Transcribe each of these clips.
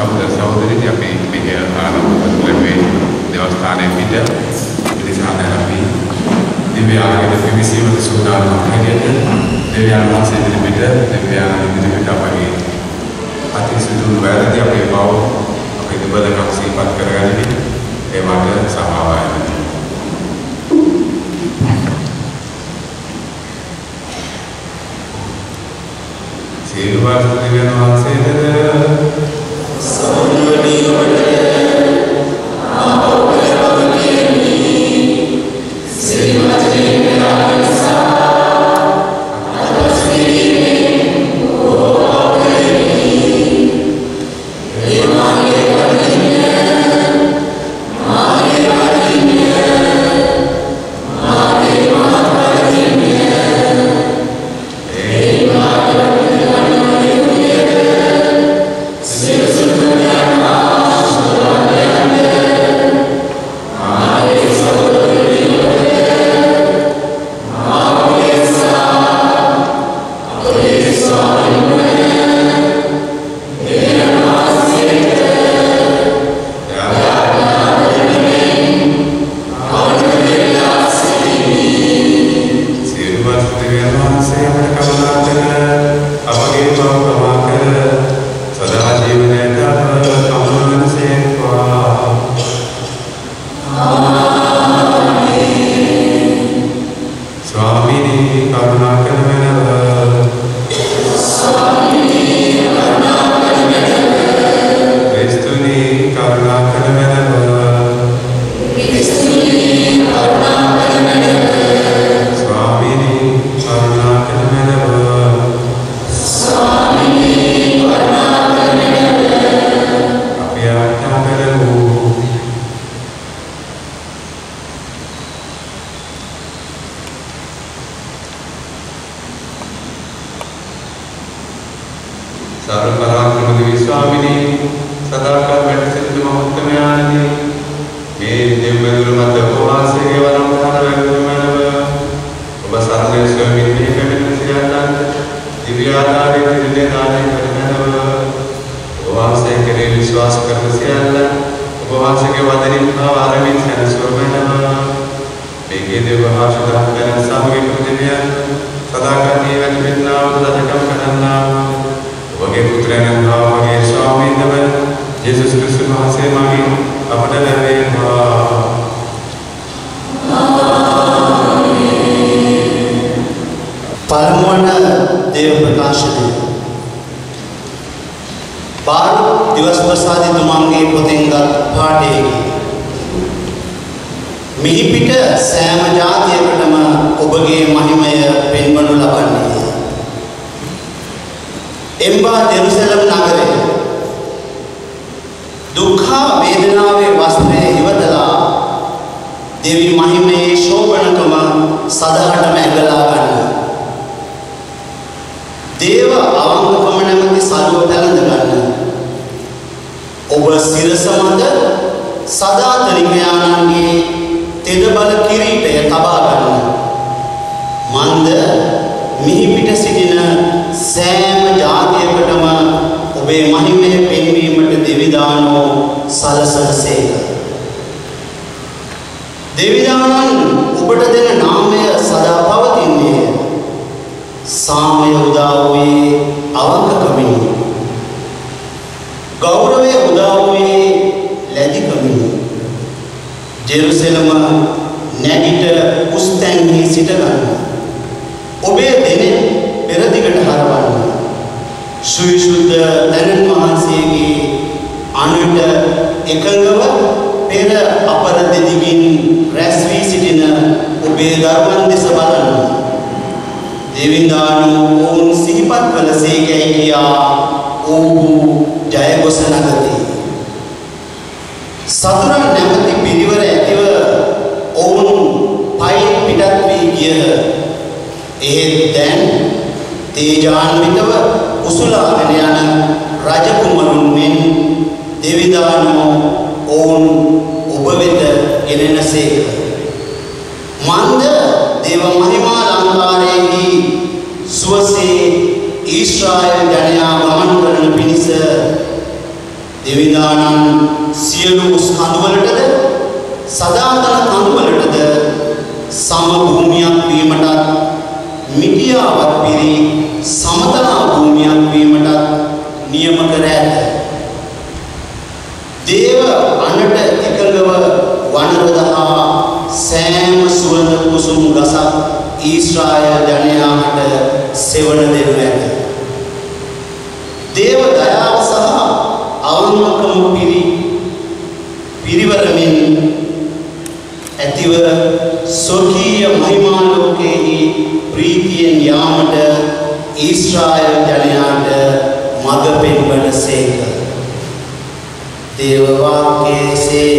සහෝදර සහෝදරියනි අපි මේක ආරම්භ කරන්නේ දේවස්ථානයේ පිට ප්‍රතිසාරණ අපි දිව්‍ය ආගමික විශ්වවිද්‍යාලයේ සූදානම් හැටියට දෙවියන් වහන්සේ ඉදිරිපිට දෙවියන් ඉදිරිපිට අපගේ අතිසිදු වැරදි අපේ බව අපේ දෙබලකම් සිහිපත් කරගනිමින් ඒවට සමාවයි. සියලුම දෙවියන් වහන්සේට සම්මානීය සුවසේ ඊශ්‍රායල් ජනයා ගමන් කරන පිණිස දෙවිදානන් සියලු උස් කඳුවලටද සදාතන කඳුවලටද සම භූමියක් වීමටත් මිටියාවත් පිරි සමතලා භූමියක් වීමටත් නියම කර ඇත. දේව අනට එකඟව වනරදහා සෑම සුවඳ කුසුම් ගසක් ඊශ්‍රායල් ජනයාට සෙවණ දෙනු ඇත. දේව දයාව සහ අවංකකම පිරිවරමින් ඇතිව ස්වකීය මහිමා ලෝකෙහි ප්‍රීතියෙන් යාමට ඊශ්‍රායල් ජනයාට මඟ පෙන්වන සේක. දේව වාක්‍යයේ සේය.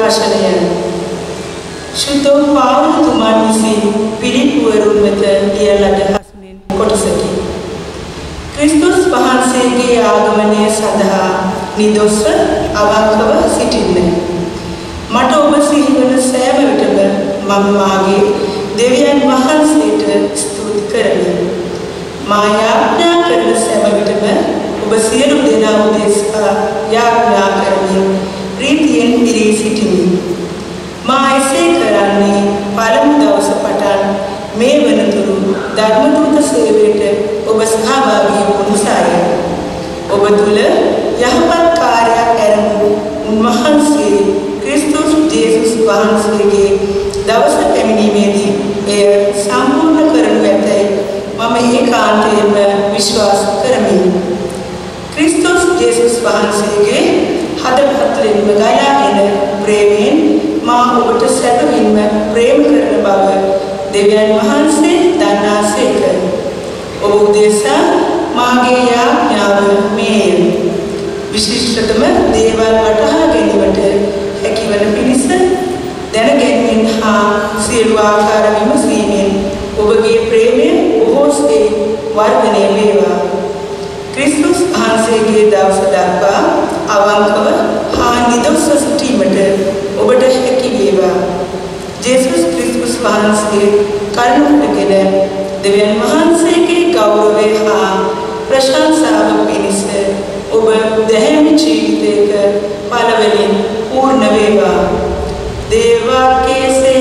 ප්‍රකාශනය ශුද්ධ පාවතුමන් විසින් පිළිපුවරුන් වෙත ලියන අදහසින් කොටසකි. ක්‍රිස්තුස් වහන්සේගේ ආගමනය සඳහා නිදොස්ව අවංකව සිටින්න. මට ඔබ සිහිවන සෑම විටම මම මාගේ දෙවියන් වහන්සේට ස්තුති කරමි. මා යාඥා කරන සෑම විටම ඔබ සියලු දෙනා උදෙසා යාඥා කරමින් ප්‍රීතියෙන් පිරී සිටිමි. මා එසේ කරන්නේ පළමු දවස පටන් මේ වනතුරු ධර්මදූත සේවයට ඔබ සහභාගී වූ නිසාය. ඔබ තුළ යහපත් කාර්යයක් ඇරඹු උන්වහන්සේ ක්‍රිස්තුස් ජේසුස් වහන්සේගේ දවස පැමිණීමේදී එය සම්පූර්ණ කරනු ඇතැයි මම ඒකාන්තයෙන්ම විශ්වාස කරමි. ක්‍රිස්තුස් ජේසුස් වහන්සේගේ හදවතින්ම ගලා එන ප්‍රේමයෙන් මා ඔබට සැබවින්ම ප්‍රේම කරන බව දෙවියන් වහන්සේ දන්නාසේක. ඔබ උදෙසා මාගේ යාඥාව මේය. විශිෂ්ටතම දේවල් වටහා ගැනීමට හැකිවන පිණිස දැනගැනීමෙන් හා සියලු ආකාර විමසීමෙන් ඔබගේ ප්‍රේමය බොහෝසේ වර්ධනය වේවා. ක්‍රිස්තුස් වහන්සේගේ දවස දක්වා අවංකව හා නිදොස්ව සිටීමට ඔබට හැකි වේවා. ජේසුස් ක්‍රිස්තුස් වහන්සේ කරුණාකරගෙන දෙවියන් වහන්සේගේ ගෞරවය හා ප්‍රශංසාව පිණිස ඔබ දැහැමි ජීවිතයක පළවෙනින් පූර්ණ වේවා. දේවාකේසය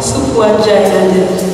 සුපවජ්ජයන්ද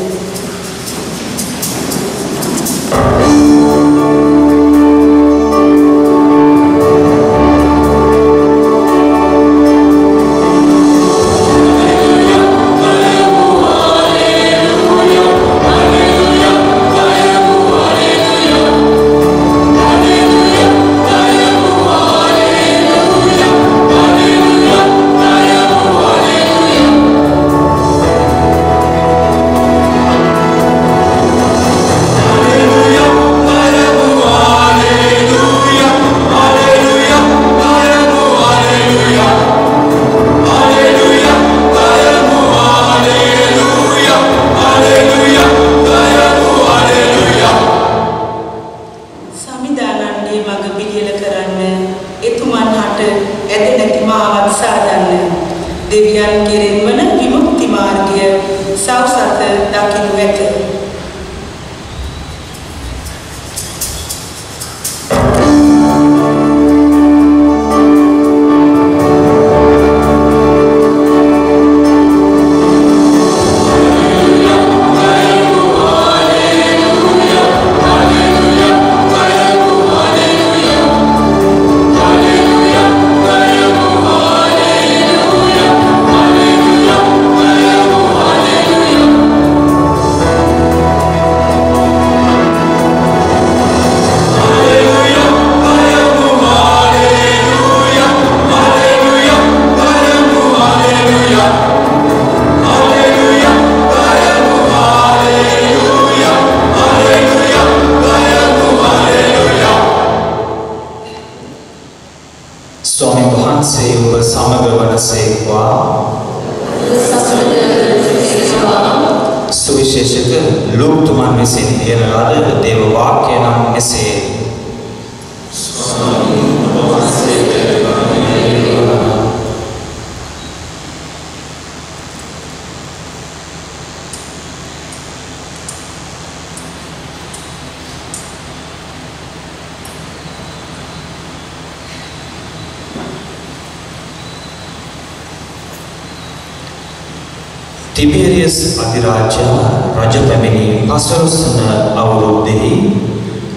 ටිබේරියස් අධිරාජ්‍යා රජ පැමිණි පස්වන අවුරුද්දෙහි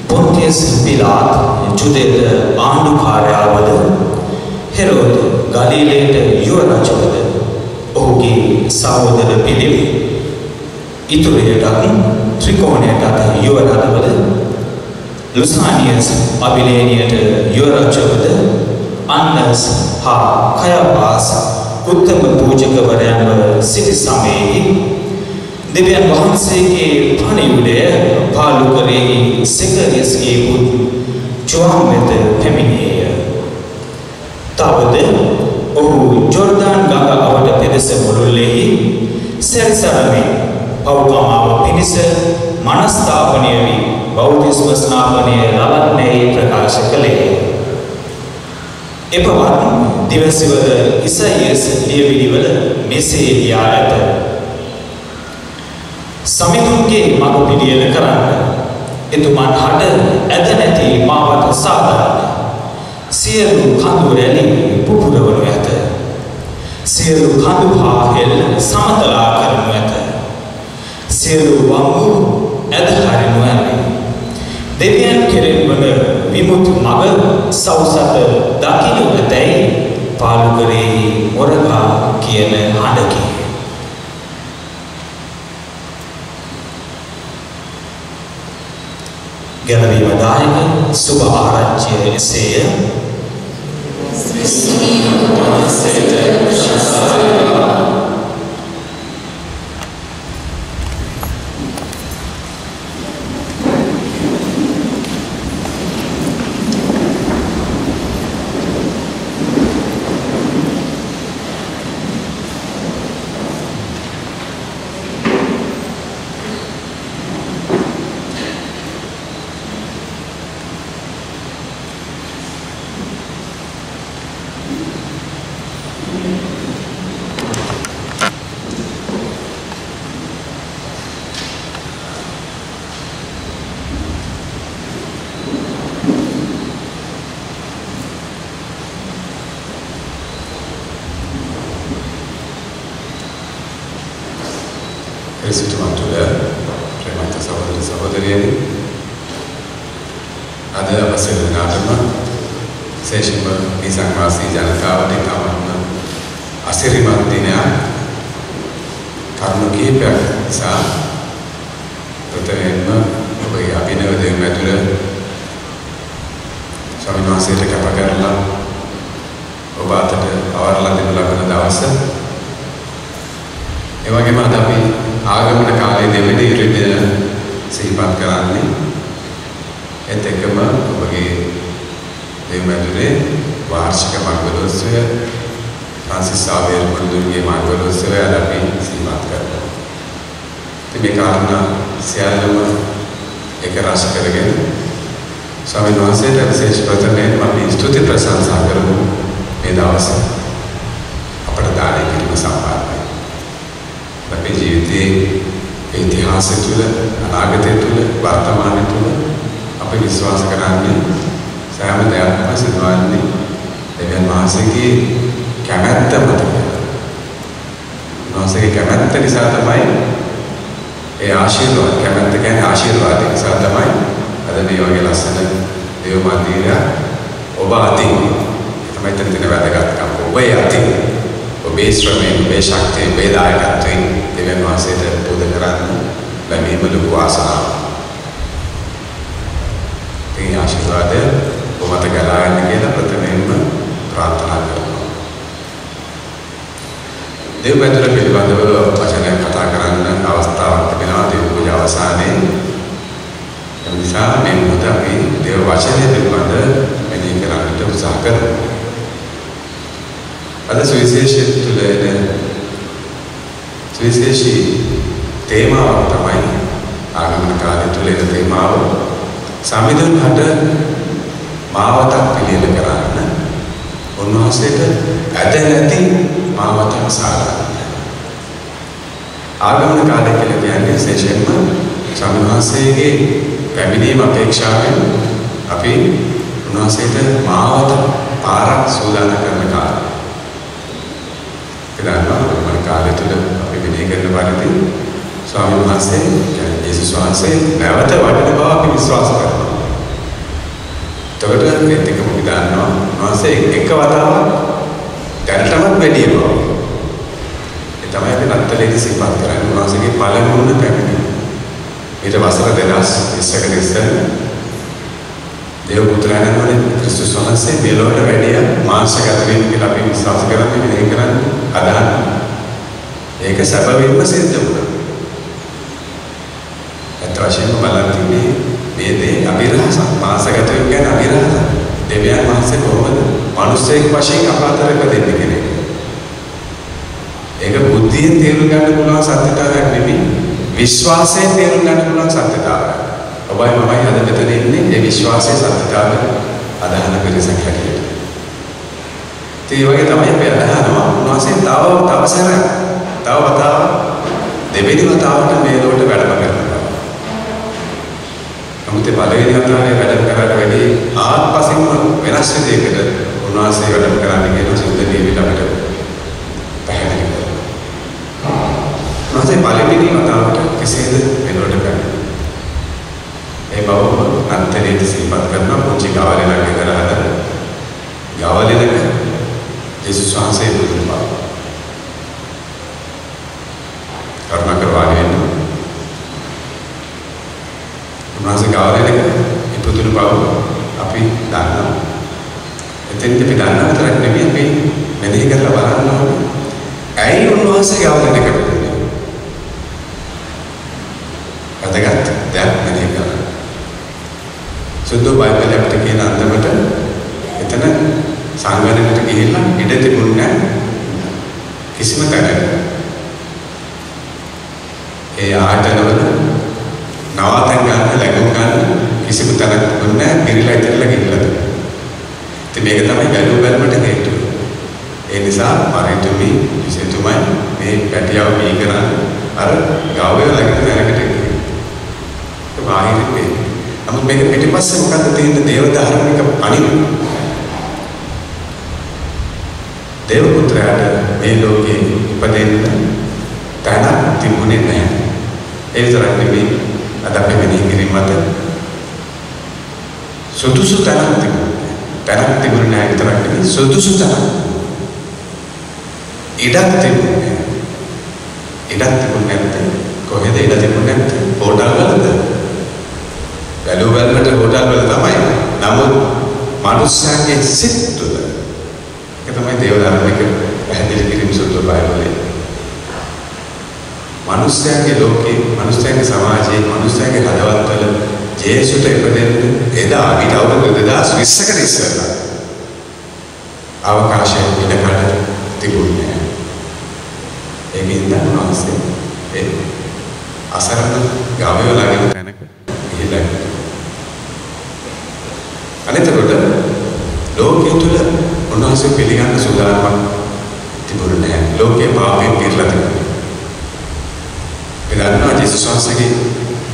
පොන්ටියස් පිලාත් ජුදෙද ආණ්ඩුකාරයාවද හෙරෝද ගලීලයට යුවරජවද ඔහුගේ සහෝදර පිළිප් ඉතුරුයටත් ත්‍රිකෝණයටත් යුවරජවද ලුසානියස් අබිලේනියට යුවරජවද අන්නස් හා කයපාස් උත්තම පූජකවරයන්ව සිටි සමයෙහි දෙවියන් වහන්සේගේ පණිවිඩය පාලු කරේ සෙකරියස්ගේ පුත් ජොහන් වෙත පැමිණියේය. තවද ඔහු ජෝර්දාන් ගඟ අවට පෙදෙස මුළුල්ලෙහි සැරිසරමින් පව්කමාව පිණිස මනස්ථාපනය වී බෞද්ධ ස්නාපනය ලබන්නේ ප්‍රකාශ කළේ. එපවත් දිවසිවර ඉසයියස් ලියවිලිවල මෙසේ ලියා ඇත. සමිඳුන්ගේ මඟ පිළියෙල කරන්න එතුමන් හට ඇද නැති මාවත සාදරන්න. සියලු කඳු රැලි පුපුරවනු ඇත. සියලු කඳු හා හෙල් සමතලා කරනු ඇත. සියලු වංගු ඇද හරිනු ඇත. දෙවියන් කෙරෙන් වන විමුක්ති මඟ සවුසත දකිනු ඇතැයි පාලු කරේ මොරගා කියන හඬකි. ගැලවීම දායක සුභ ආරංචිය එසේය. සිතුමන් තුළ ප්‍රේමන්ත සහෝදර සහෝදරියනි අද අවසර දිනකටම විශේෂයෙන්ම මේ සංවාසී ජනතාවට ඉතාමත්ම අසිරිමත් දිනයක් කරුණු කිහිපයක් නිසා ප්‍රථමයෙන්ම ඔබේ අභිනව දෙවියන් ඇතුළ ස්වාමීන් වහන්සේට කැප කරලා ඔබ අතට අවරලා දෙනු ලබන දවස ඒ වගේම අද අපි ආගමන කාලයේ දෙවෙනි රිදින සිහිපත් කරන්නේ ඒත් එක්කම ඔබගේ දෙවියන්ගේ වාර්ෂික මංගලෝත්සවය ෆ්‍රාන්සිස් සාවේර් මුල්දුන්ගේ මංගලෝත්සවය අද අපි සිහිපත් කරනවා. ඉතින් මේ කාරණා සියල්ලම එක රස කරගෙන ස්වාමීන් වහන්සේට විශේෂ ප්‍රථමයෙන් අපි ස්තුති ප්‍රශංසා කරමු මේ දවසේ අපට දානය කිරීම සම්බන්ධයි. අපේ ජීවිතයේ ඉතිහාසය තුළ අනාගතය තුළ වර්තමානය තුළ අපි විශ්වාස කරන්නේ සෑම දෙයක්ම සිදුවන්නේ දෙවියන් වහන්සේගේ කැමැත්ත මත. උන්වහන්සේගේ කැමැත්ත නිසා තමයි ඒ ආශිර්වාද කැමැත්ත කියන්නේ ආශිර්වාදය නිසා තමයි අද මේ වගේ ලස්සන දේව මන්දිරය ඔබ අතින් තමයි තියෙන වැදගත්කම. ඔබේ අතින් ඔබේ ශ්‍රමයෙන් ඔබේ ශක්තියෙන් ඔබේ දායකත්වයෙන් දෙවියන් වහන්සේට පූජා කරන්න ලැබීම ලොකු ආසාවක්. ඒ ආශිර්වාදය ඔබට ගලා යන්න කියලා ප්‍රථමයෙන්ම ප්‍රාර්ථනා කරනවා. දේව බඳුර පිළිබඳව වචනයක් කතා කරන්න අවස්ථාවක් තිබෙනවා දේව පූජා අවසානයේ. ඒ නිසා මේ මොහොත අපි දේව වචනය පිළිබඳ මෙහි කරන්නට උත්සාහ කරමු. අද සුවිශේෂී තුළ සුවිශේෂී තේමාවක් තමයි ආගමන කාලය තුළ එන තේමාව සමිඳුන් හට මාවතක් පිළියෙල කරන්න උන්වහන්සේට ඇද නැති මාවතක් සාරන්න. ආගමන කාලය කියලා කියන්නේ විශේෂයෙන්ම ස්වාමීන් වහන්සේගේ පැමිණීම අපේක්ෂාවෙන් අපි උන්වහන්සේට මාවත පාරක් සූදානම් කරන කාලය. මන කාලය තුළ අපි විනය කරන පරිදි ස්වාමීන් වහන්සේ යේසුස් වහන්සේ නැවත වඩින බව අපි විශ්වාස කරනවා. එතකොට මේක අපි දන්නවා වහන්සේ එක වතාවක් දැනටමත් වැඩි බව. ඒ තමයි අපි නත්තලේදී සිහිපත් කරන්නේ වහන්සේගේ පළමුවන පැමිණීම. ඊට වසර 2020කට ඉස්සෙල්ලා දේව පුත්‍රයන් වහන්සේ ක්‍රිස්තුස් වහන්සේ මෙලොවට වැඩිය මාංශගත වීම කියලා අපි විශ්වාස කරන්නේ විනය කරන්නේ අදහන. ඒක සැබවින්ම සිද්ධ වුණා. වශයෙන්ම බලන් තින්නේ මේ දේ අභිරහස මාසගත වෙන අභිරහස. දෙවියන් වහන්සේ කොහොමද මිනිස්සෙක් වශයෙන් අපාතර ඉපදෙන්නේ කෙනෙක්. ඒක බුද්ධියෙන් තේරුම් ගන්න පුළුවන් සත්‍යතාවයක් නෙමෙයි. විශ්වාසයෙන් තේරුම් ගන්න පුළුවන් සත්‍යතාවයක්. ඔබයි මමයි අද මෙතන ඉන්නේ මේ විශ්වාසයේ සත්‍යතාවය අදහන පිරිසක් හැටියට. ඒ වගේ තමයි අපි අදහනවා උන්වහන්සේ තව සැරයක් තව වතාවක් දෙවෙනි වතාවට මේ ලෝකෙට වැඩම කරනවා. නමුත් පළවෙනි වතාවේ වැඩම කරාට වැඩි ආත්පසින්ම වෙනස් විදිහකට උන්වහන්සේ වැඩම කරන්න කියන සුද්ධ දීවිල අපිට පැහැදිලි කරනවා. උන්වහන්සේ පළවෙනි වතාවට කෙසේද මේ ලෝකෙට පැමිණෙන්නේ? ඒ බව අන්තරයේ සිහිපත් කරන පුංචි ගාවලෙනක් ගෙදර හදන ගාවලෙනක යේසුස් වහන්සේ බුදුන් වහන්සේ කරුණා කරවාගෙන වෙන්න. උන්වහන්සේ ගාවලෙනක ඉපදුණු බව අපි දන්නවා. එතෙන්දී අපි දන්නා විතරක් නෙමෙයි අපි මෙනෙහි කරලා බලන්න ඕනේ. ඇයි උන්වහන්සේ ගාවලෙනක ඉපදුනේ? වැදගත් දෙයක් මෙනෙහි කරන්න. සුදු බයිබලයේ අපිට කියන අන්දමට එතන සංගණනයට ගිහිල්ලා ඉඩ තිබුණේ කිසිම තැනක. ඒ ආයතනවල නවතන් ගන්න ලැබුම් ගන්න කිසිම තැනක් තිබුණේ නැහැ. පිළිලා ඉතරලා ගිහිල්ලාද. ඉතින් මේක තමයි ගැලුම් බැලමට හේතුව. ඒ නිසා පරිතුමි විශේෂතුමයි මේ පැටියව මේ කරන්නේ අර ගාවේ ළඟට තැනකට ගිහින්. ඒ බාහිරින් මේ නමුත් මේක පිටිපස්සේ මොකද්ද තියෙන දේව ධර්මික අනිත් දේව පුත්‍රයාට මේ ලෝකේ ඉපදෙන්න තැනක් තිබුණේ නැහැ. ඒ විතරක් නෙමෙයි අද අපි මෙහි කිරීම මත සුදුසු තැනක් තිබුණේ නැහැ විතරක් නෙමෙයි සුදුසු තැනක් ඉඩක් තිබුණේ නැත්තේ කොහෙද ඉඩ තිබුණේ නැත්තේ හෝටල් වලද වැලුව වලට හෝටල් වල තමයි. නමුත් මනුස්සයන්ගේ සිත් තුළ ඒක තමයි දේව ධර්මික පැහැදිලි කිරීම සුද්ධ බයිබලයේ. මනුස්සයන්ගේ ලෝකේ, මනුස්සයන්ගේ සමාජයේ, මනුස්සයන්ගේ හදවත්වල ජේසුට ඉපදෙන්න එදා ඊට අවුරුදු 2020කට ඉස්සෙල්ලා අවකාශය ඉඩකඩ තිබුණේ නැහැ. ඒකින්ද උන්වහන්සේ ඒ අසරණ ගාවේ ළඟින් තැනක ගිහිල්ලා අනිතකොට ලෝකයේ තුල උන්වහන්සේ පිළිගන්න සූදානමක් තිබුණේ නැහැ. ලෝකයේ පාපයෙන් පිරලා තිබුණා. එදන්නා ජේසුස් වහන්සේගේ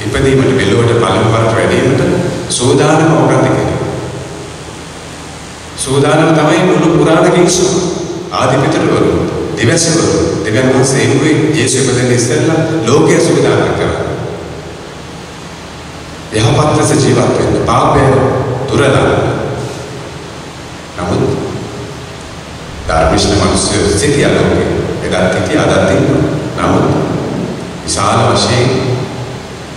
ඉපදීමට මෙලොවට පළමු වරට වැඩීමට සූදානම මොකක්ද කියන්නේ? සූදානම තමයි මුළු පුරාණ කිංසු ආදි පිටරවල දිවසවල දෙවියන් වහන්සේ එන්නේ ජේසුස් ඉපදෙන්න ඉස්සෙල්ලා ලෝකයේ සූදානම් කරා. යහපත් ලෙස ජීවත් වෙන්න පාපය දුරලා. නමුත් ධර්මිෂ්ඨ මිනිස්සු සිටියා ලෝකේ එදත් සිටියා අදත් ඉන්නවා. නමුත් විශාල වශයෙන්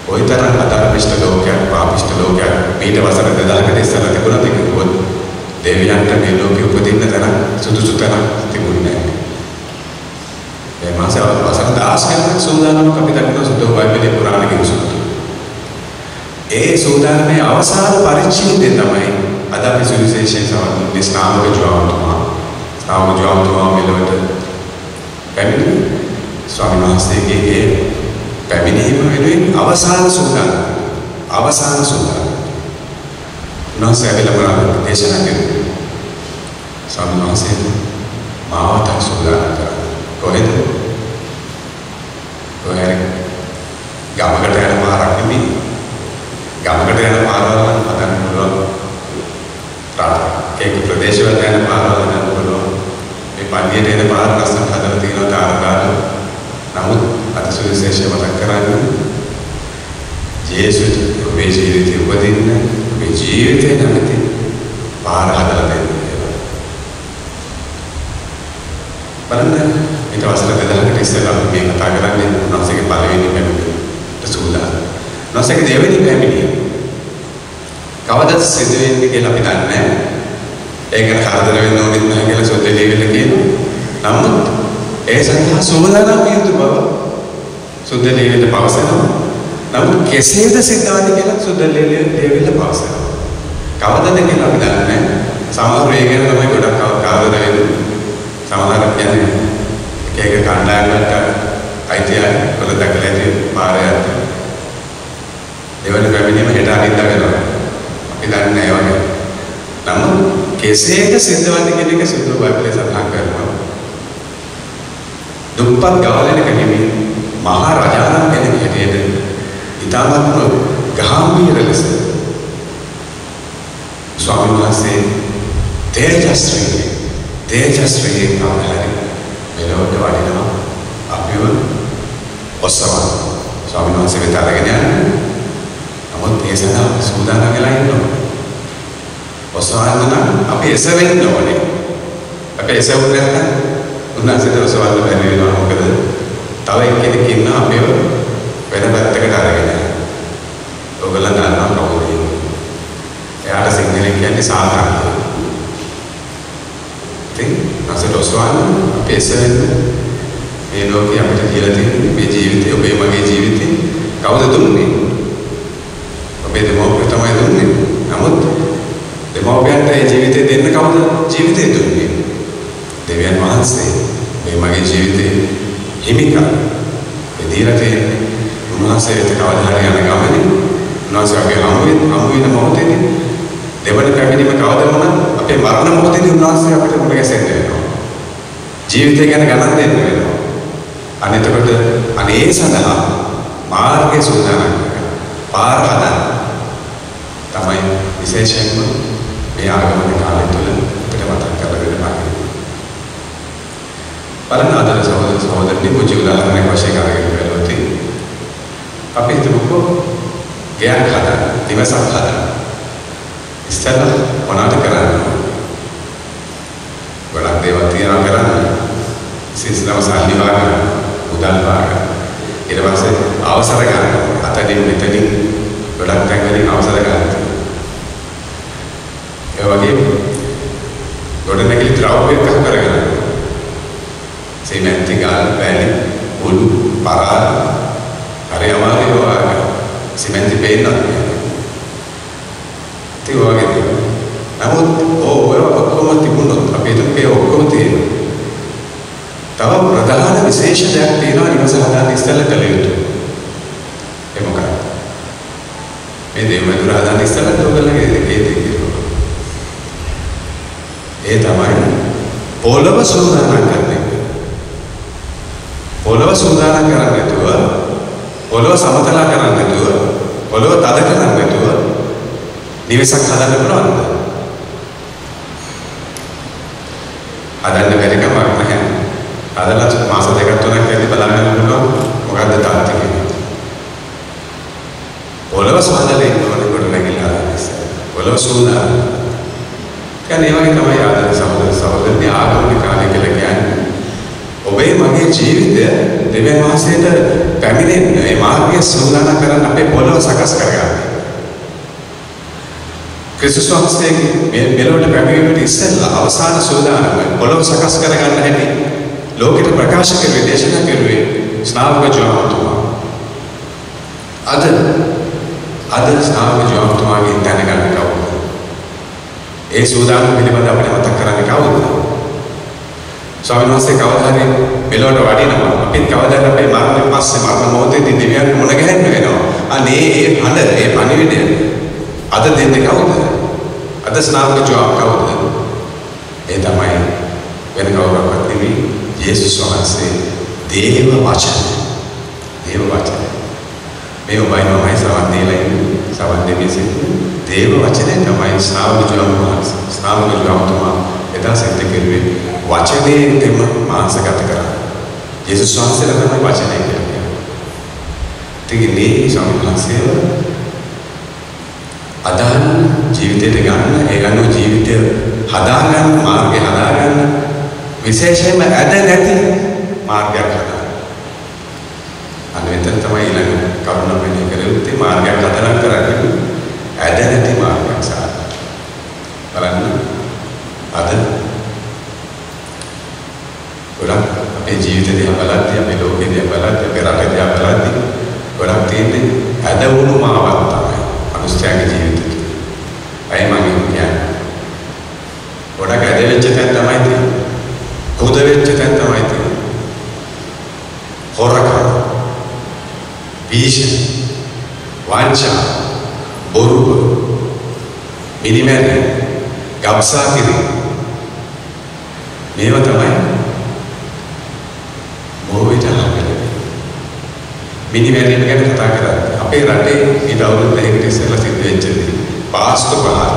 කොයිතරම් අධර්මිෂ්ඨ ලෝකයක් පාපිෂ්ඨ ලෝකයක් ඊට වසර 2000කට ඉස්සෙල්ලා තිබුණාද කිව්වොත් දෙවියන්ට මේ ලෝකෙ උපදින්න තැන සුදුසු තැනක් තිබුණේ නැහැ. මේ මාසේ වසර 10ක් සූදානම්ක අපි දක්වන සුද්ධ බයිබලයේ පුරාණ කිව්සුත්. ඒ සූදානමේ අවසාන පරිච්ඡේදය තමයි අද අපි සුවිශේෂයෙන් සමන්න්නේ ස්නාමක ජෝන්තුමා මෙලොවට පැමිණි ස්වාමීන් වහන්සේගේ පැමිණීම වෙනුවෙන් අවසාන සූදානම. උන්වහන්සේ ඇවිල්ලා මොනවද දේශනා කළේ? ස්වාමීන් වහන්සේ මාවත සූදානම් කරා. කොහෙද? කොහෙද? ගමකට යන පාරක් නෙමෙයි. ගමකට යන පාරවල් නම් හදන්න පුළුවන්. ඒක ප්‍රදේශවල යන පාරවල් නම් පුළුවන්. මේ පන්දියට එන පාර ලස්සන හදලා තියෙනවා තාරකාල. නමුත් අද සුවිශේෂය මතක් කරන්නේ ජේසුස් ඔබේ ජීවිතේ උපදින්න ඔබේ ජීවිතේ නැමැති පාර හදලා දෙන්න. බලන්න ඊට වසර 2000කට ඉස්සෙල්ලා මේ කතා කරන්නේ උන්වහන්සේගේ පළවෙනි පැමිණීමට සූදානම්. උන්වහන්සේගේ දෙවෙනි පැමිණීම කවදද සිදු වෙන්නේ කියලා අපි දන්නේ නැහැ. ඒකට කරදර වෙන්න ඕනෙත් නැහැ කියලා සොතේලියවිල කියනවා. නමුත් ඒ සඳහා සූදානම් විය යුතු බව සොතේලියවිල පවසනවා. නමුත් කෙසේද සිද්ධවන්නේ කියලා සුදලෙලිය පාසල. කවදද කියලා අපි දන්නේ නැහැ. සමහර ඒ ගැන තමයි ගොඩක් කවදාද වෙන්නේ. සමහර කියන්නේ එක කණ්ඩායමකට අයිතියි වල දැකලා ඇති පාරේ යද්දී. දෙවන පැමිණීම හෙට අනිද්දා වෙනවා. අපි දන්නේ නැහැ වගේ. නමුත් කෙසේද සිද්ධවන්නේ කියන එක සුදු බයිබලයේ සඳහන් කරනවා. දුප්පත් ගවලෙනක නෙමෙයි මහා රජාණන් කෙනෙක් හැටියට ඉතාමත්ම ගාම්භීර ලෙස ස්වාමීන් වහන්සේ තේජස්ශ්‍රී කවදාහරි මෙලොවට වඩිනවා අපිව ඔස්සවන ස්වාමීන් වහන්සේ වෙත අරගෙන යනවා. නමුත් ඒ සඳහා සූදානම් වෙලා ඉන්නවා. ඔස්සවන්න නම් අපි එසවෙන්න ඕනේ. අපි එසවුනේ නැත්නම් උන්වහන්සේට ඔස්සවන්න බැරි වෙනවා. මොකද තව එක්කෙනෙක් ඉන්නවා අපිව වෙන පැත්තකට අරගෙන. ඔයගොල්ලෝ දන්නවා කවුද? එයාට සිංහලෙන් කියන්නේ සාධාරණ. ඉතින් නැසෙට ඔස්සවන්න අපි එසවෙන්න මේ ලෝකේ අපිට කියලා තියෙන්නේ මේ ජීවිතේ ඔබේ මගේ ජීවිතේ කවුද දුන්නේ? ඔබේ දෙමව්පිය තමයි දුන්නේ. නමුත් දෙමව්පියන්ට ඒ ජීවිතේ දෙන්න කවුද ජීවිතේ දුන්නේ? දෙවියන් වහන්සේ. මේ මගේ ජීවිතේ හිමිකම් දෙදීලා තියෙන්නේ. උන්වහන්සේ වෙත කවදා හරි යන ගමනේ උන්වහන්සේ අපේ හමු වෙන මොහොතේදී දෙවන පැමිණීම කවද වුණත් අපේ මරණ මොහොතේදී උන්වහන්සේ අපිට මුණ ගැසෙන්න වෙනවා. ජීවිතය ගැන ගණන් දෙන්න වෙනවා. අනිතකොට අනේ සඳහා මාර්ගය සූදානම් කරගන්න. පාර හදන්න. තමයි විශේෂයෙන්ම මේ ආගමන කාලය තුළ අපිට මතක් කරලා දෙන්න ඕනේ. බලන්න ආදර සහෝදරනි පුංචි උදාහරණයක් වශයෙන් අරගෙන බලුවොත් අපි හිතමුකෝ ගයක් හදන්න, දිවසක් හදන්න. ඉස්සෙල්ලා මොනවද කරන්නේ? ගොඩක් දේවල් තියනවා කරන්න. සිස්ලම සල්ලි වාගන්න, මුදල් වාගන්න. ඊට පස්සේ අවසර ගන්න. අතරින් මෙතනින් ගොඩක් තැන් වලින් අවසර ගන්න. ඒ වගේ ගොඩනැගිලි ද්‍රව්‍ය එකක් කරගන්න. සිමෙන්ති ගල්, වැලි, උළු, පරාල හරි අමාරුයි වාගන්න. සිමෙන්ති පේනවා. ඒ වගේ නමුත් ඔය ඔක්කොම තිබුණොත් අපේ තුකේ ඔක්කොම තියෙනවා. තව ප්‍රධාන විශේෂ දෙයක් තියෙනවා නිවස හදාගන්න ඉස්සෙල්ලා කළ යුතු. ඒ මොකක්ද? මේ දේවදුර හදාගන්න ඉස්සෙල්ලා ඔයගොල්ලෝගේ දෙකේ තියෙනවා. ඒ තමයි පොළව සූදානම් කරන එක. පොළව සූදානම් කරන්නේ නැතුව පොළව සමතල කරන්නේ නැතුව පොළව තද කරන්නේ නැතුව නිවසක් හදන්න පුළුවන්ද? හදන්න බැරි කමක් නැහැ. හදලා මාස දෙකක් තුනක් ඇද්දි බලන්න පුළුවන් මොකද්ද තාත්ති කියන්නේ. පොළව සාදලා ඉන්නවනේ කොට නැගිලා ඉස්සර. පොළව සූදානම්. කියන්නේ ඒ වගේ තමයි ආදර සහෝදරනි ආගමික කාලය කියලා කියන්නේ. ඔබේ මගේ ජීවිතය දෙවියන් වහන්සේට පැමිණෙන්න මේ මාර්ගය සූදානම් කරන්න අපේ පොළව සකස් කරගන්න. ක්‍රිස්තුස් වහන්සේගේ මෙලොවට පැමිණීමට ඉස්සෙල්ලා අවසාන සූදානම පොළව සකස් කරගන්න හැටි ලෝකෙට ප්‍රකාශ කරුවේ දේශනා කරුවේ ශ්‍රාවක ජෝන්තුමා. අද ශ්‍රාවක ජෝන්තුමාගේ දැනගන්න කවුද? ඒ සූදානම පිළිබඳව අපිට මතක් කරන්නේ කවුද? ස්වාමීන් වහන්සේ කවදා හරි මෙලොවට වඩිනවා. අපිත් කවදාද අපේ මරණයෙන් පස්සේ මරණ මොහොතේදී දෙවියන් මුණ ගැහෙන්න වෙනවා. අනේ ඒ හඬ ඒ පණිවිඩය අද දෙන්නේ කවුද? අද ස්නාවක ජෝබ් කවුද? ඒ තමයි වෙන කවුරක්වත් නෙමෙයි යේසුස් වහන්සේ. දේව වචන. මේ ඔබයි මමයි සවන් දීලා ඉන්නේ. සවන් දෙන්නේ දේව වචනේ තමයි ස්නාවක ජෝබ් වහන්සේ. ස්නාවක ජෝබ් තුමා එදා සිද්ධ කෙරුවේ වචනේ දෙම මාංශගත කරා. යේසුස් වහන්සේලා තමයි වචනේ කියන්නේ. තිගිනේ සම්පූර්ණසේව අදාන ජීවිතයට ගන්න, ඒ ගන්න ජීවිතය හදාගන්න, මාර්ගය හදාගන්න විශේෂයෙන්ම ඇද නැති මාර්ගයක් හදාගන්න. අනිත් තමයි ඊළඟ කරුණ වෙන්නේ කරේ මාර්ගයක් හදලා කරන්නේ ඇද නැති මාර්ගයක් සාර. බලන්න අද ගොඩක් අපේ ජීවිතේ දිහා බලද්දී, අපේ ලෝකේ දිහා බලද්දී, අපේ රටේ දිහා බලද්දී ගොඩක් තියෙන්නේ ඇදවුණු මාවක් තමයි මනුස්සයාගේ ජීවිතේ. අය මම කියන්නේ. ගොඩක් ඇදෙච්ච තැන තමයි තියෙන්නේ. කුද වෙච්ච තැන තමයි තියෙන්නේ. හොරකම්, භීෂණ, වංචා, බොරුව, මිනිමැරීම, ගබ්සා කිරීම. මේවා තමයි මොහොතට හම්බෙන්නේ. මිනිමැරීම ගැන කතා කරන්නේ. අපේ රටේ ඊට අවුරුදු 10කට ඉස්සෙල්ලා සිද්ධ වෙච්ච දේ. පාස්කු ප්‍රහාර.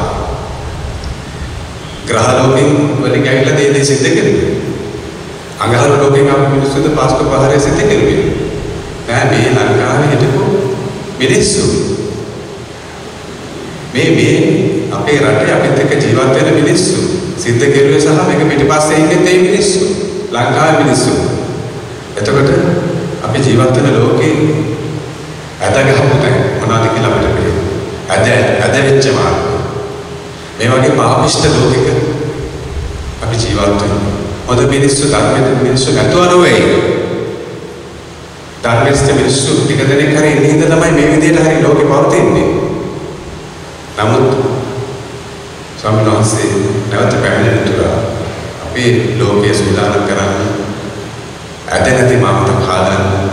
ග්‍රහලෝකෙන් වලින් ඇවිල්ලා දේ සිද්ධ කෙරුවේ. අඟහරු ලෝකෙන් ආපු මිනිස්සුද පාස්කු ප්‍රහාරය සිද්ධ කෙරුවේ. නෑ මේ ලංකාවේ හිටපු මිනිස්සු. මේ අපේ රටේ අපිත් එක්ක ජීවත් වෙන මිනිස්සු සිද්ධ කෙරුවේ සහ මේක පිටිපස්සේ ඉන්නේ ඒ මිනිස්සු. ලංකාවේ මිනිස්සු. එතකොට අපි ජීවත් වෙන ලෝකේ ඇදගහපු තැන් මොනවද කියලා අපිට පේනවා. ඇද වෙච්ච මාර්ග. මේ වගේ පාපිෂ්ඨ ලෝකෙක අපි ජීවත් වෙනවා. හොඳ මිනිස්සු ධර්මයෙන් මිනිස්සු නැතුව නෙවෙයි. ධර්මයෙන් මිනිස්සු ටික දෙනෙක් හරි ඉඳින්ද තමයි මේ විදිහට හරි ලෝකේ පවතින්නේ. නමුත් ස්වාමීන් වහන්සේ නැවත පැමිණෙන තුර අපේ ලෝකයේ සූදානම් කරන්නේ ඇද නැති මාමත කාදන්න.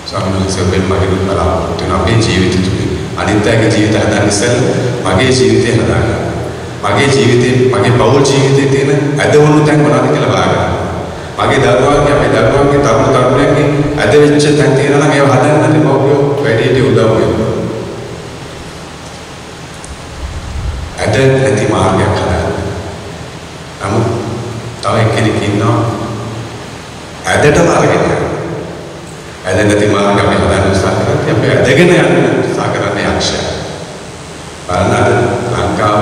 ස්වාමීන් වහන්සේ ඔබෙන් මගේ බලාපොරොත්තු වෙන අපේ ජීවිත තුලින් අනිත්‍යගේ ජීවිත හදන්න ඉස්සෙල්ලා මගේ ජීවිතය හදාගන්න. මගේ ජීවිතේ මගේ පෞල් ජීවිතේ තියෙන ඇදවුණු තැන් මොනවද කියලා බලන්න. මගේ දරුවන්ගේ අපේ දරුවන්ගේ තරුණ තරුණයන්ගේ ඇද වෙච්ච තැන් තියෙනවා නම් ඒව හදන්න දෙමව්පියෝ වැඩිහිටි උදව් වෙනවා. ඇද නැති මාර්ගයක් හදන්න. නමුත් තව එක්කෙනෙක් ඉන්නවා ඇදටම අරගෙන යනවා. ඇද නැති මාර්ගය අපි හදන්න උත්සාහ කරන්නේ අපි ඇදගෙන යන්න උත්සාහ කරන්නේ යක්ෂයා. බලන්න ලංකාව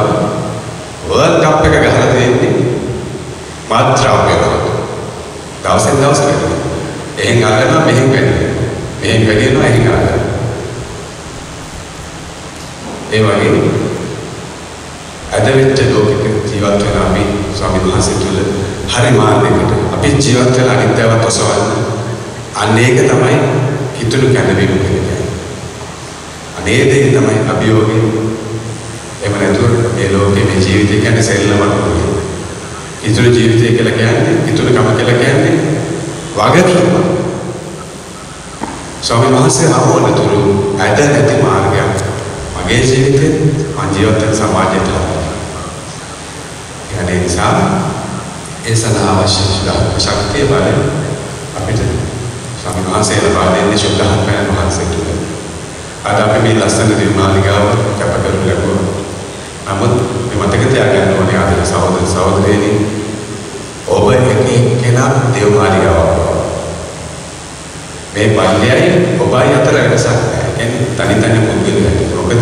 වර්ල්ඩ් කප් එක ගහලා තියෙන්නේ මාත්‍රාවක. දවසෙන් දවස වැඩි. එහෙන් අල්ලනවා මෙහෙන් වැඩි. මෙහෙන් වැඩි වෙනවා එහෙන් අල්ලනවා. ඒ වගේ අද වෙච්ච ලෝකෙක ජීවත් වෙන අපි ස්වාමීන් වහන්සේ තුල හරි මාර්ගයකට අපි ජීවත් වෙලා අනිත්‍යවත් ඔසවන්න. අන්න ඒක තමයි හිතුණු කැඳවීම කියන්නේ. අනේ දේ තමයි අභියෝගය. එහෙම නැතුව මේ ලෝකේ මේ ජීවිතය කියන්නේ සෙල්ලමක් නෙවෙයි. හිතුණු ජීවිතය කියලා කියන්නේ හිතුණු කම කියලා කියන්නේ වගකීමක්. ස්වාමීන් වහන්සේ ආවොනතුරු ඇද නැති මාර්ගයක් මගේ ජීවිතේ මං ජීවත් වෙන සමාජයට ඒ නිසා ඒ සඳහා අවශ්‍ය ශක්තිය බලය අපිට ස්වාමීන් වහන්සේ ලබා දෙන්නේ ශුද්ධාත්මයන් වහන්සේ තුළ. අද අපි මේ ලස්සන නිර්මාණිකාව කැප කරනු ලැබුවා. නමුත් මේ මතක තියාගන්න ඕනේ ආදර සහෝදර සහෝදරියනි ඔබ එක්කෙනා දේවමාලිකාවක්. මේ පල්ලියයි ඔබයි අතර වෙනසක් නැහැ. කියන්නේ තනි තනි පුද්ගලයෙක්. මොකද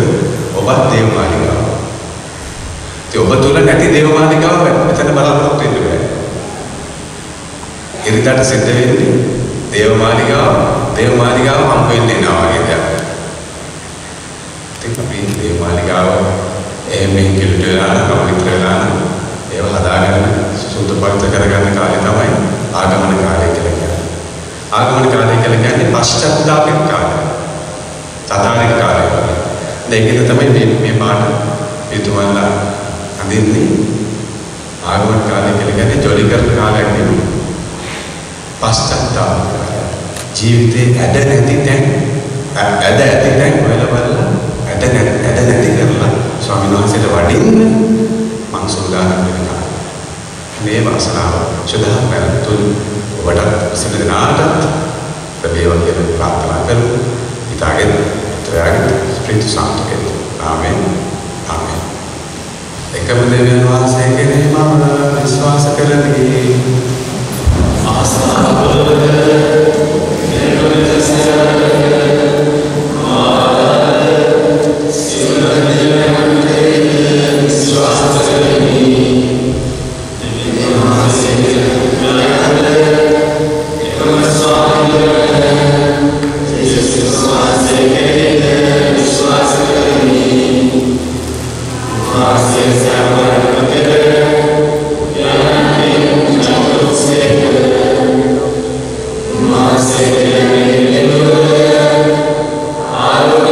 ඔබත් දේවමාලිකාවක්. ඒ ඔබ තුල නැති දේවමාලිකාව මෙතන බලාපොරොත්තු වෙන්න බෑ. ඉරිදට සිද්ධ වෙන්නේ දේවමාලිකාව හම්බ වෙන්නේ නැහැ වගේ දෙයක්. ඒක අපි දේවමාලිකාව එහෙම කිලුට වෙලා කවුරුත් වෙලා ඒව හදාගන්න සුදුපත් කරගන්න කාලේ තමයි ආගමන කාලය කියලා කියන්නේ. ආගමන කාලය කියලා කියන්නේ පශ්චාත්තාපික කාලය. සාධාරණ කාලය. දෙකෙන් තමයි මේ පාඩ පිටුවන්ලා අඳින්නේ. ආගමන කාලය කියලා කියන්නේ ජොලි කරන කාලයක් නෙවෙයි. පශ්චාත්තාප කාලය. ජීවිතේ ඇද නැති තැන් ඇද ඇති තැන් වලවල ඇද නැති කරලා ස්වාමීන් වහන්සේට වඩින්න මං සූදානම් වෙනවා. මේ වාසනාව සදාම තුන් ඔබට සිනදනාට ලැබේවා කියලා ප්‍රාර්ථනා කරමු. ඊටගෙන ත්‍යාග ස්ප්‍රින්ට් සාන්තකේ. ආමෙන්. ආමෙන්. එකම දෙවියන් වහන්සේ කෙරෙහි මම විශ්වාස කරන්නේ ආස්ථාව Hallelujah.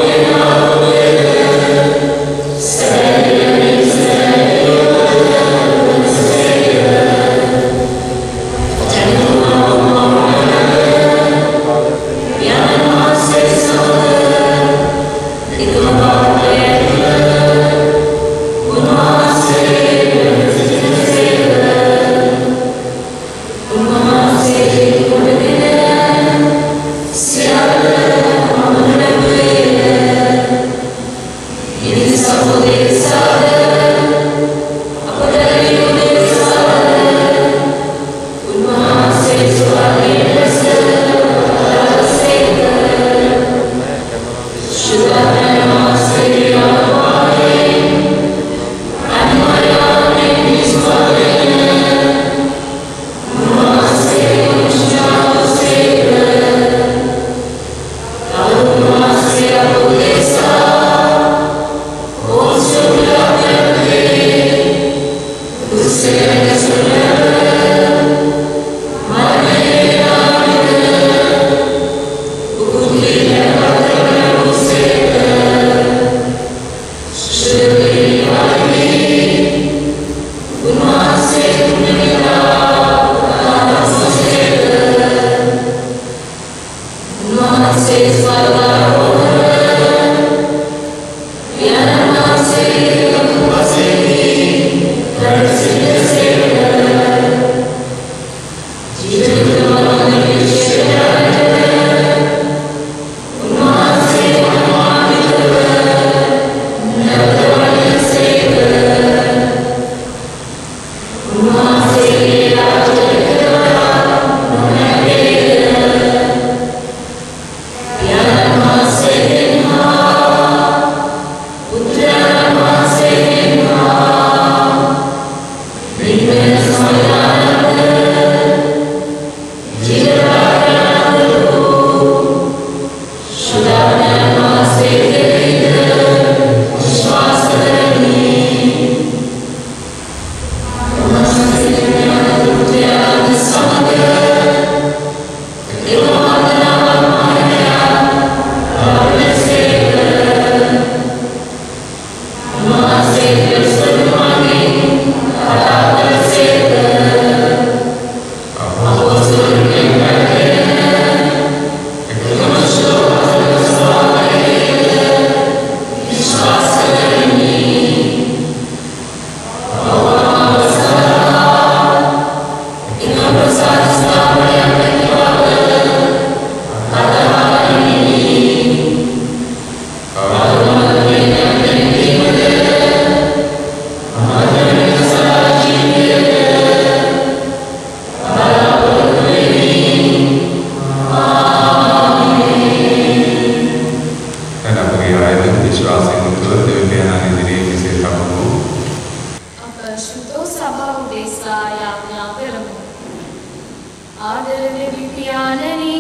ආදර දෙවි පියාණනි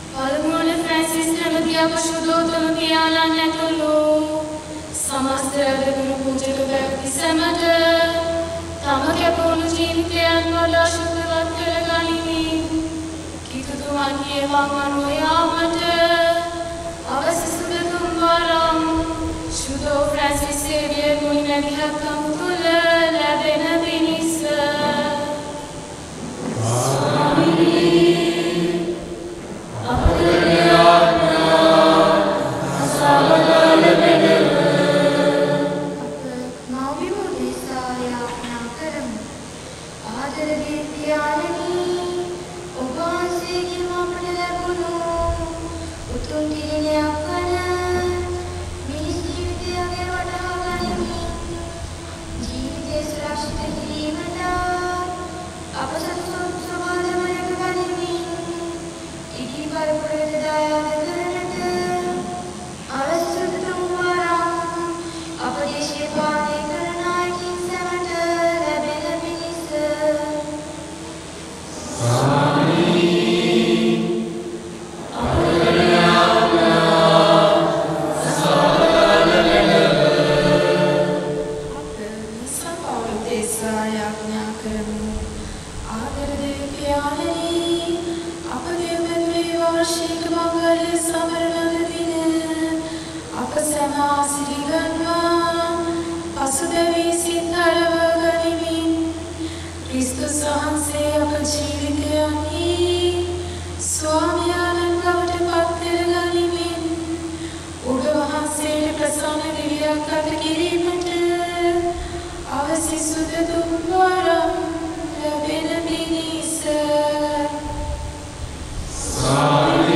පළමුවන ෆ්‍රැන්සිස් නැමැති අපශුද්ධෝත්තම පියාණන් ඇතුළු සමස්ත රැඳවුණු පූජක පැවැති සැමට තම කැපවුණු ජීවිතයන් වඩා ශුද්ධවත් කරගනිමින් කිතුතුමන්ගේ මං අනුව යාමට අවශ්‍ය සුදුතුම් වරම් ශුද්ධෝ ෆ්‍රැන්සිස් සේවියර් මුනිමැදිහත්කම් තුළ ලැබෙන පිණිස Hallelujah.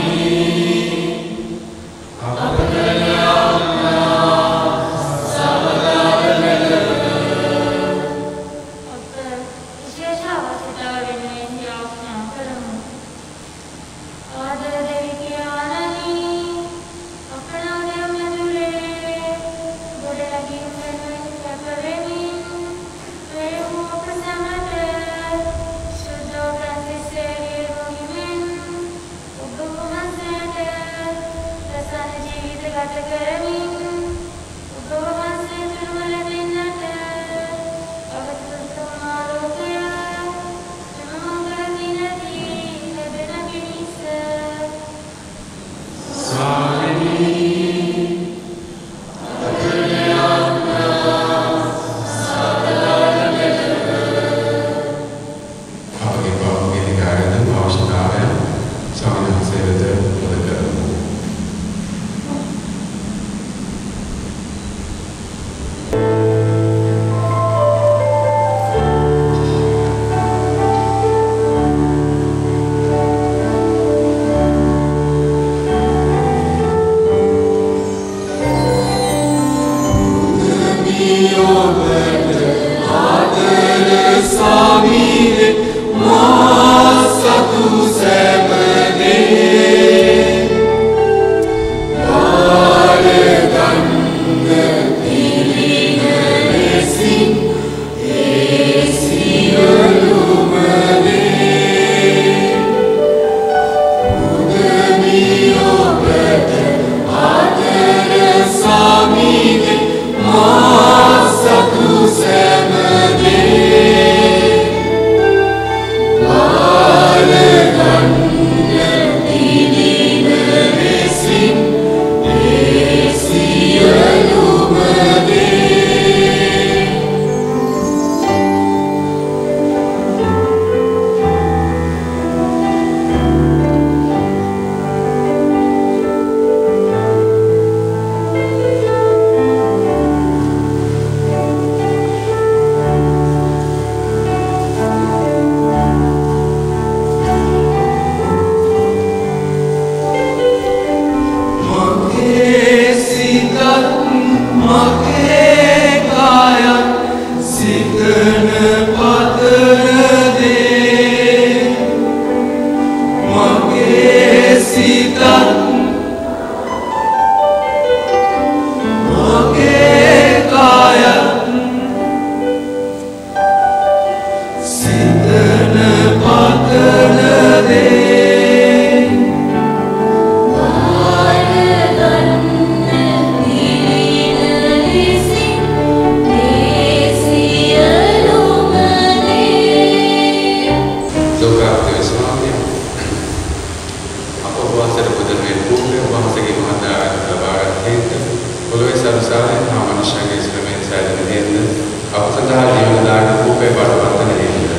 මහිමදාට රූපේ බඩපතන හේතුව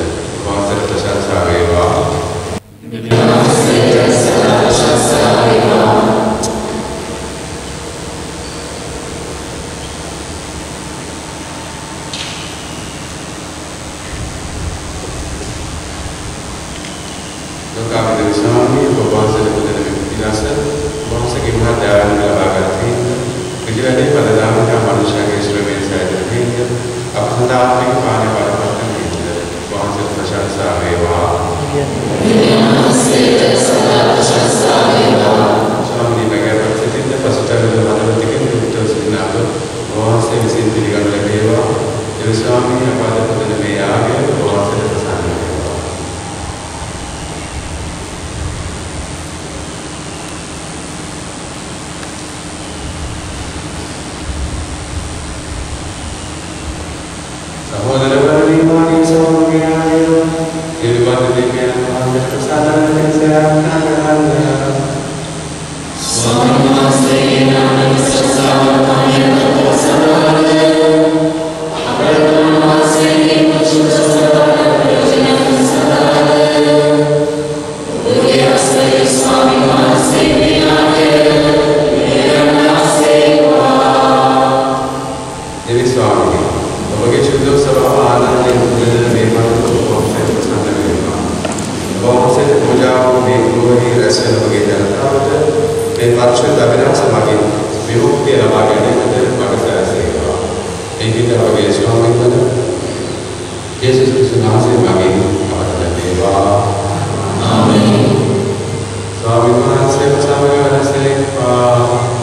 වහන්සේට ප්‍රශංසා වේවා. Lokaapide Swami වහන්සේට පුදන විලාස වහන්සේගේ මහා දාන ලබා ගන්න විදිහට පදදාමක මනුෂ්‍යගේ ශ්‍රමයෙන් සැදෙන හේතුව අප සඳහා මේක පානේ බඩපතන හේතුව වහන්සේට ප්‍රශංසා වේවා. Swami බගවත් සිටින්න පසුතැවෙන මනෝතිකින් යුක්තව සිටින අප වහන්සේ විසින් පිළිගනු ලැබේවා. ඒ ස්වාමී අපද පුදන මේ යාගය වහන්සේට ප්‍රසන්න වේවා. සහෝදරවරුනි මාගේ සමගයාය එවිවත් දෙවියන් වහන්සේට ප්‍රසන්න සෑම ස්වාමීන් වහන්සේගේ නාමයෙන් සසාවතාවය ප්‍රසන්නවද අපරාධ වහන්සේගේ පුරුෂසතරවද ප්‍රයෝජන සදාද ඔබේ ආශ්‍රය ස්වාමීන් වහන්සේගේ නාමයෙන් දෙවි ස්වාමීන් ඔබගේ චුද්ධ සභාව ආනන්දයෙන් මුදෙන මේ මනස වහන්සේට ප්‍රසන්න වේවා. වහන්සේට පූජා වූ මේ ගෘහයේ රැස් වෙන ඔබගේ ජනතාවට මේ පරිශුද්ධ අභිලාෂ මගින් විමුක්තිය ලබා ගැනීමට මඟ සැලසේවා. ඒකිට ඔබගේ ස්වාමීන් වහන්සේ යේසුස් ක්‍රිස්තුස් වහන්සේ මගින් අපට ලැබේවා. ආමේන්. ස්වාමීන් වහන්සේ සමග වෙනසේවා.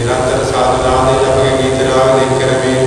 නිරන්තර සාධනාදී අපගේ ගීත රාග දෙක කරමින්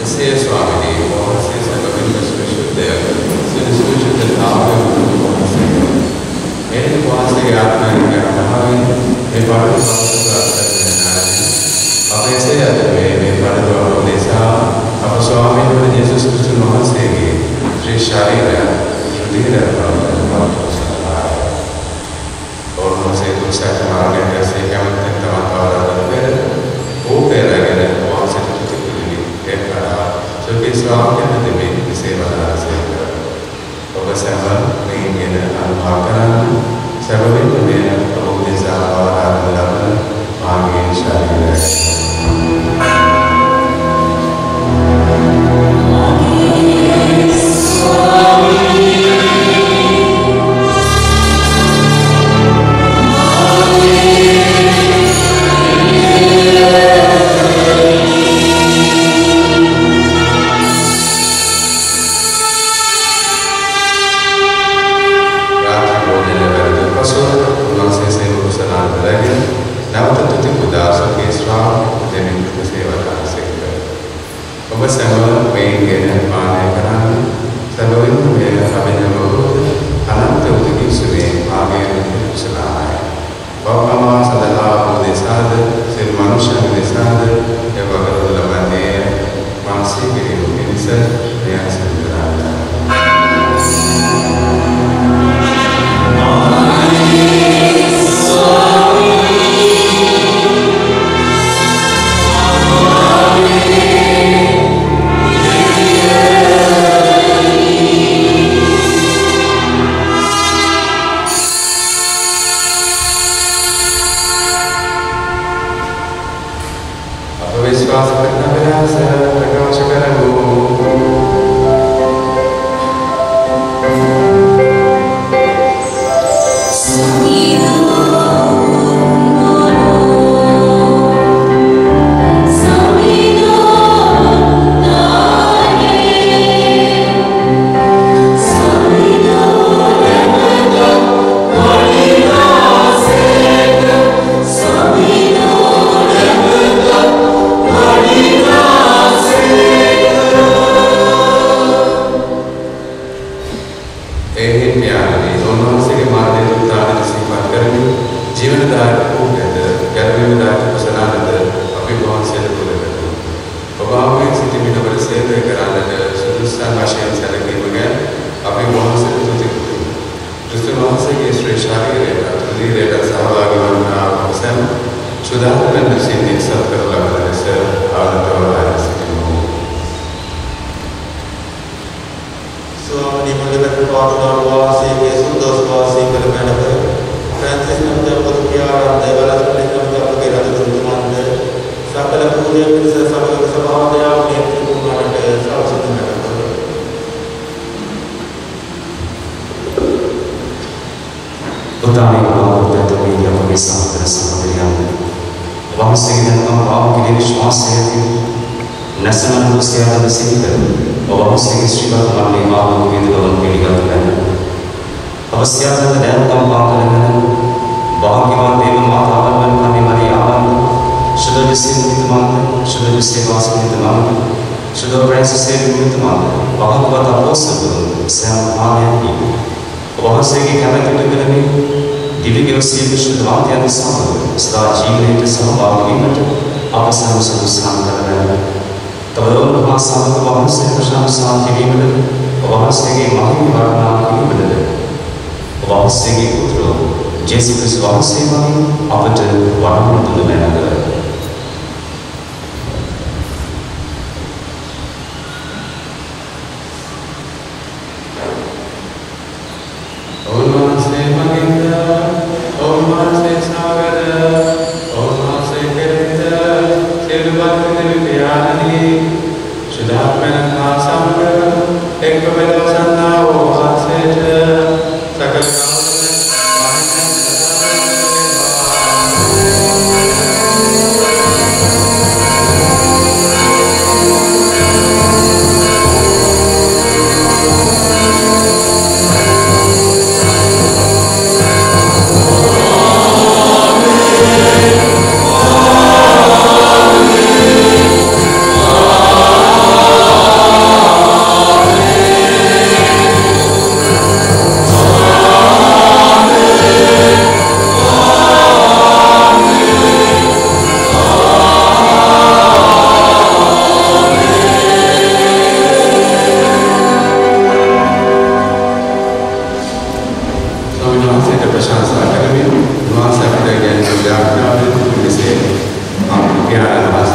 से स्वामी और से सर्वविद सुशुद्ध सुशुद्ध नाम मेरे वहाँ से आत्मा निकाल मैं पढ़ अब ऐसे मैं पढ़ अब स्वामी ने यीशु क्रिस्त वहाँ से श्री शारीर शुद्धि और उनसे दूसरा हमारे जैसे क्या मतलब तमाम वो कह रहा है वहाँ से so ke स्वामी ने में सेवा से और बस हम नहीं ये अनुभव करना सर्वविद में अब जैसा और आनंद आगे शारीर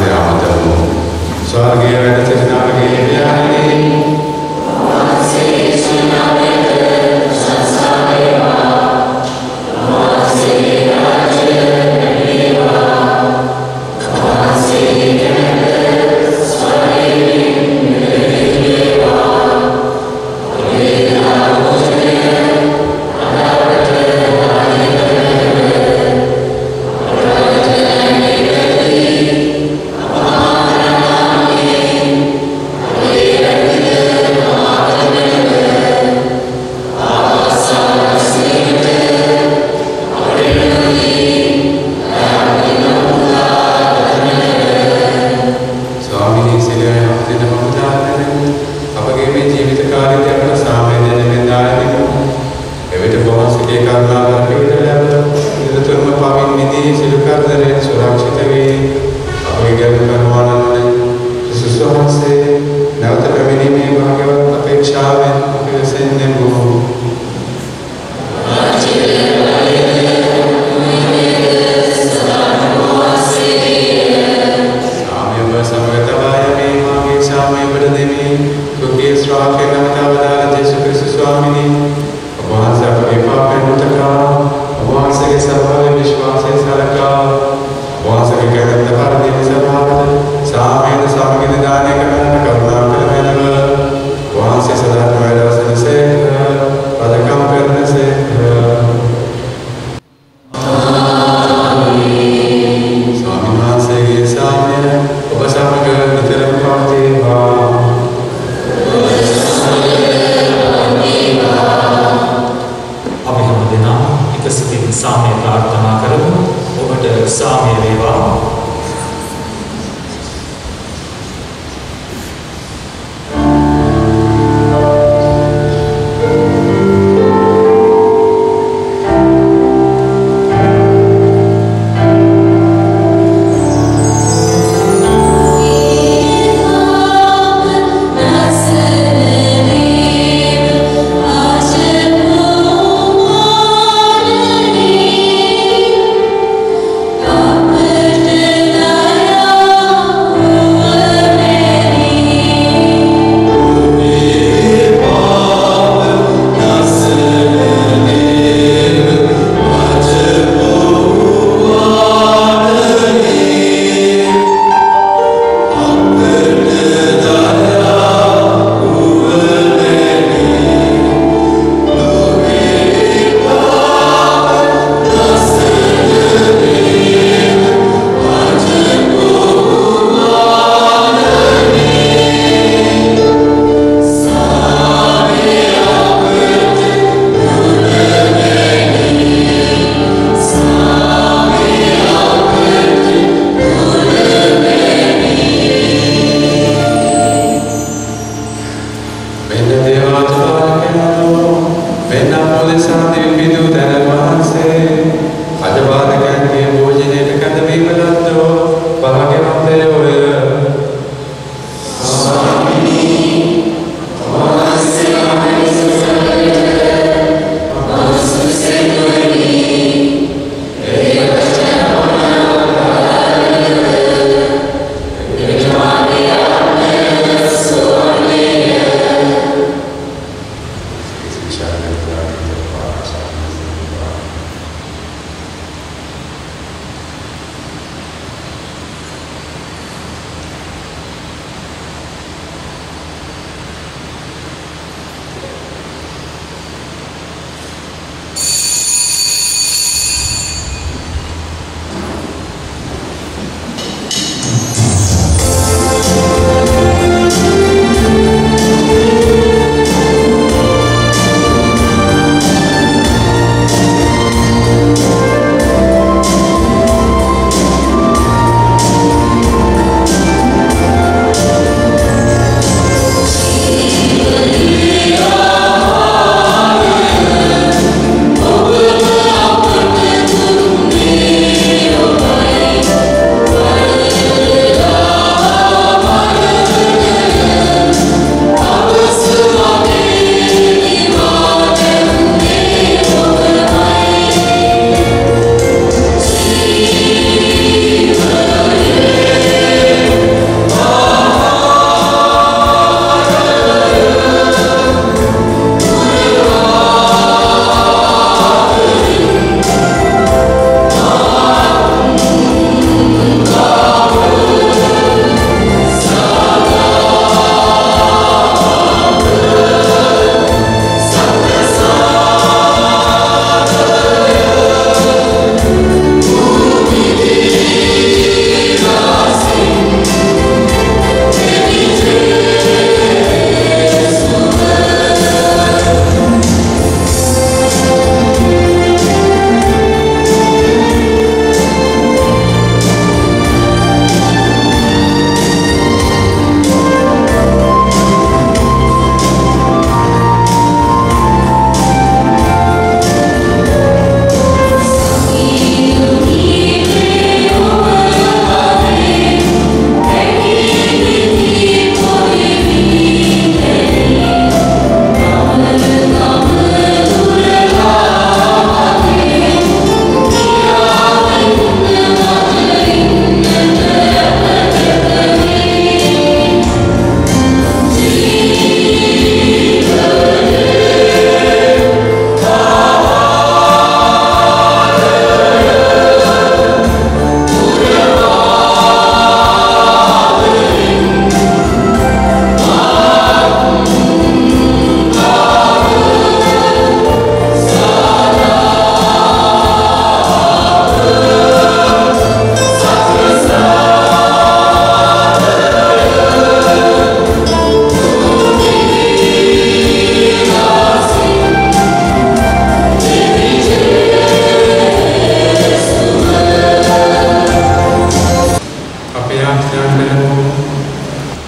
වහන්සේ ආමතමු. ස්වර්ගයේ වැඩ සිටින අපගේ පියාණනි Wahai saudara-saudara,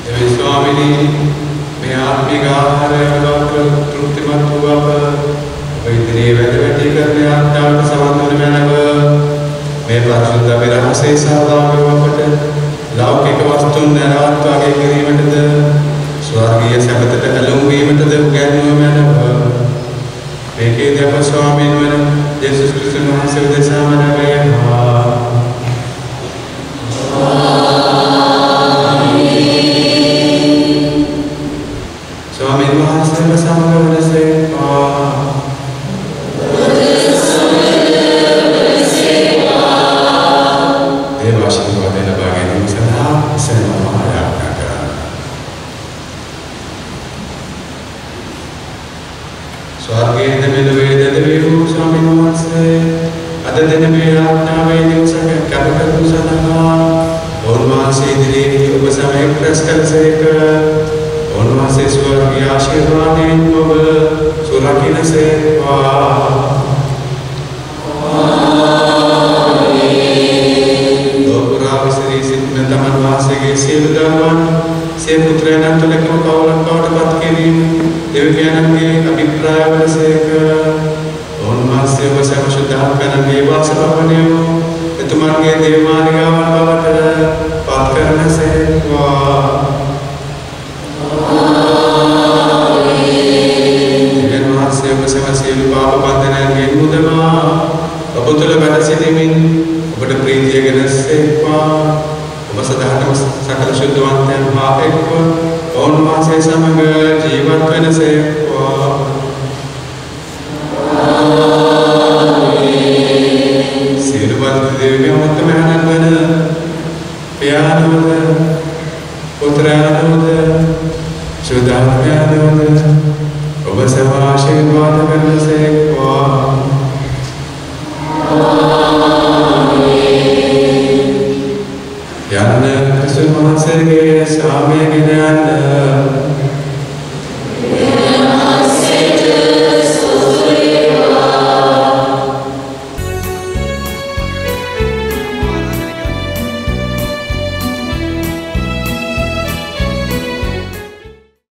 देवी स्वामिनी मैं आत्मिक आहार तृप्तिमत हुआ वैद्य वैद्य करने आत्मा समाधान में नव मैं परिशुद्ध विराम से साधारण वपट लौकिक वस्तु नरात्वा के करीमटद स्वर्गीय सगत अलुंगी मटद ज्ञान में नव मैं के देव स्वामी मन यीशु क्रिस्त नाम से उद्देश्य मन में स्वामी महान से समगमन से देवाशीर्वाद देना बागे नहीं सदा से हमारा करा स्वर्गीय में वेद देवो स्वामी महान से अदन में आत्मा में दिवस के कब कर दूसरा और वहां से धीरे उपसमय प्रस्कल से और वहां से स्वर्गीय आशीर्वाद इनको सुराकिन से teman bahasa gesi berdaman saya putra dan telekam kaulah kau dapat kirim dewi kianan ke abipraya berseka on masih bersama sudah kanan dewa sebab nemu itu marga dewa niawan bawa tada patkar nasewa dengan masih bersama siapa bapa pantanan gen mudama betul pada sedimin pada perinti agen nasewa वसदाहन सकल शुद्धवंते भावेक और वासे समग्र जीवन कन से सिरवत देवी मत में आनंद प्यार पुत्र आनंद शुद्ध आनंद वसवा आशीर्वाद कन से Yang Kristus Maha Sergei Sami Ginanda